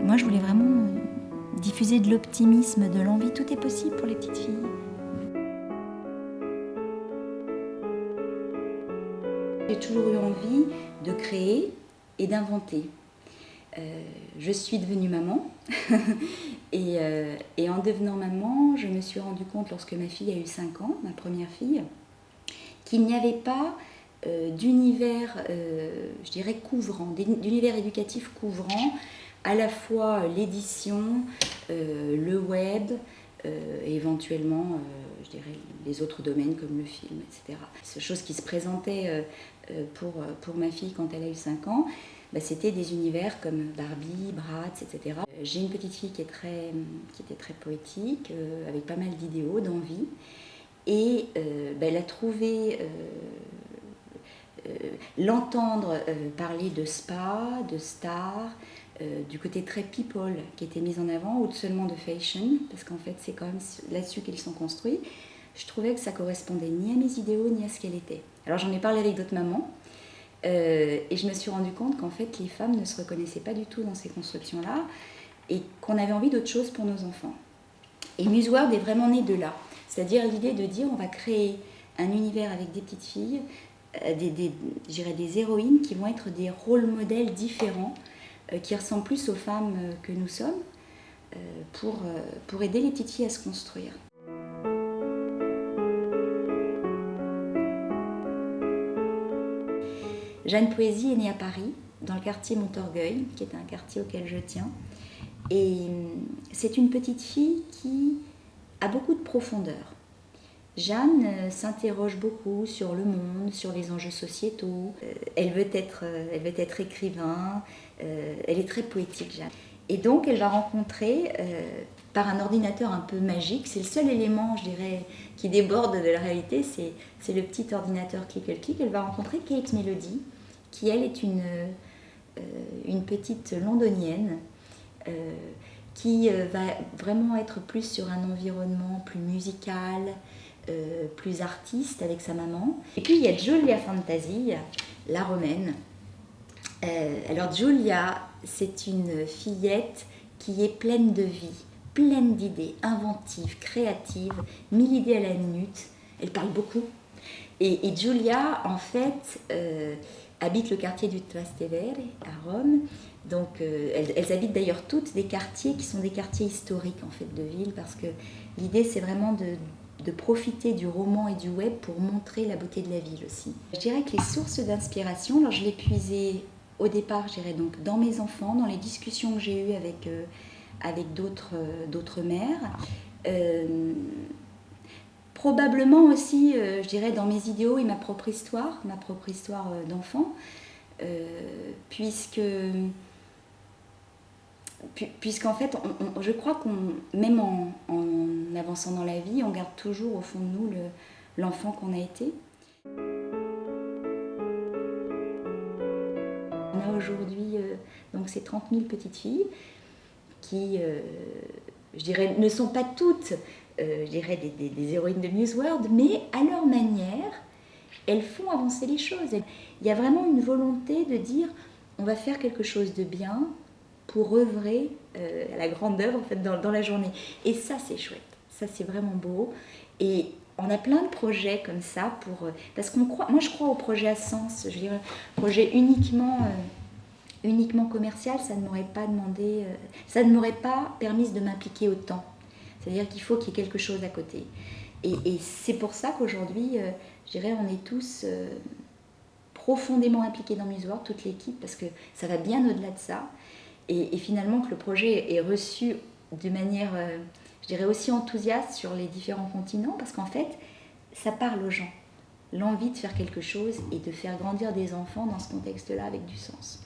Moi, je voulais vraiment diffuser de l'optimisme, de l'envie. Tout est possible pour les petites filles. J'ai toujours eu envie de créer et d'inventer. Je suis devenue maman et en devenant maman, je me suis rendu compte lorsque ma fille a eu 5 ans, ma première fille, qu'il n'y avait pas d'univers, je dirais, couvrant, d'univers éducatif couvrant, à la fois l'édition, le web, et éventuellement, je dirais, les autres domaines comme le film, etc. Ces choses qui se présentaient pour ma fille quand elle a eu 5 ans, c'était des univers comme Barbie, Bratz, etc. J'ai une petite fille qui était très poétique, avec pas mal d'idéaux, d'envie. Et elle a trouvé, l'entendre parler de spa, de stars, du côté très people qui était mis en avant, ou seulement de fashion, parce qu'en fait c'est quand même là-dessus qu'ils sont construits. Je trouvais que ça correspondait ni à mes idéaux ni à ce qu'elle était. Alors j'en ai parlé avec d'autres mamans, et je me suis rendu compte qu'en fait les femmes ne se reconnaissaient pas du tout dans ces constructions-là, et qu'on avait envie d'autre chose pour nos enfants. Et Museworld est vraiment né de là, c'est-à-dire l'idée de dire on va créer un univers avec des petites filles, des héroïnes qui vont être des rôles modèles différents, qui ressemblent plus aux femmes que nous sommes, pour aider les petites filles à se construire. Jeanne Poésie est née à Paris, dans le quartier Montorgueil, qui est un quartier auquel je tiens. Et c'est une petite fille qui a beaucoup de profondeur. Jeanne s'interroge beaucoup sur le monde, sur les enjeux sociétaux. Elle veut être écrivain, elle est très poétique, Jeanne. Et donc elle va rencontrer, par un ordinateur un peu magique, c'est le seul élément, je dirais, qui déborde de la réalité, c'est le petit ordinateur click-click, elle va rencontrer Kate Melody, qui elle est une petite londonienne, qui va vraiment être plus sur un environnement plus musical, plus artiste avec sa maman. Et puis il y a Giulia Fantasi, la romaine. Alors Giulia, c'est une fillette qui est pleine de vie, pleine d'idées, inventive, créative, 1000 idées à la minute. Elle parle beaucoup. Et Giulia, en fait, habite le quartier du Trastevere à Rome. Donc, elles habitent d'ailleurs toutes des quartiers qui sont des quartiers historiques en fait de ville, parce que l'idée c'est vraiment de profiter du roman et du web pour montrer la beauté de la ville aussi. Je dirais que les sources d'inspiration, alors je l'ai puisé au départ, je dirais donc dans mes enfants, dans les discussions que j'ai eues avec d'autres mères. Probablement aussi, je dirais, dans mes idéaux et ma propre histoire d'enfant, puisqu'en fait, je crois même en avançant dans la vie, on garde toujours au fond de nous l'enfant qu'on a été. On a aujourd'hui donc ces 30 000 petites filles qui, je dirais, ne sont pas toutes je dirais des héroïnes de Museworld, mais à leur manière, elles font avancer les choses. Il y a vraiment une volonté de dire on va faire quelque chose de bien pour œuvrer à la grande œuvre en fait, dans la journée. Et ça, c'est chouette. Ça, c'est vraiment beau. Et on a plein de projets comme ça parce qu'on croit. Moi, je crois au projet à sens. Je dirais, projet uniquement commercial, ça ne m'aurait pas demandé, ça ne m'aurait pas permis de m'impliquer autant. C'est-à-dire qu'il faut qu'il y ait quelque chose à côté. Et c'est pour ça qu'aujourd'hui, je dirais, on est tous profondément impliqués dans Museworld, toute l'équipe, parce que ça va bien au-delà de ça. Et finalement, que le projet est reçu de manière, je dirais, aussi enthousiaste sur les différents continents, parce qu'en fait, ça parle aux gens. L'envie de faire quelque chose et de faire grandir des enfants dans ce contexte-là avec du sens.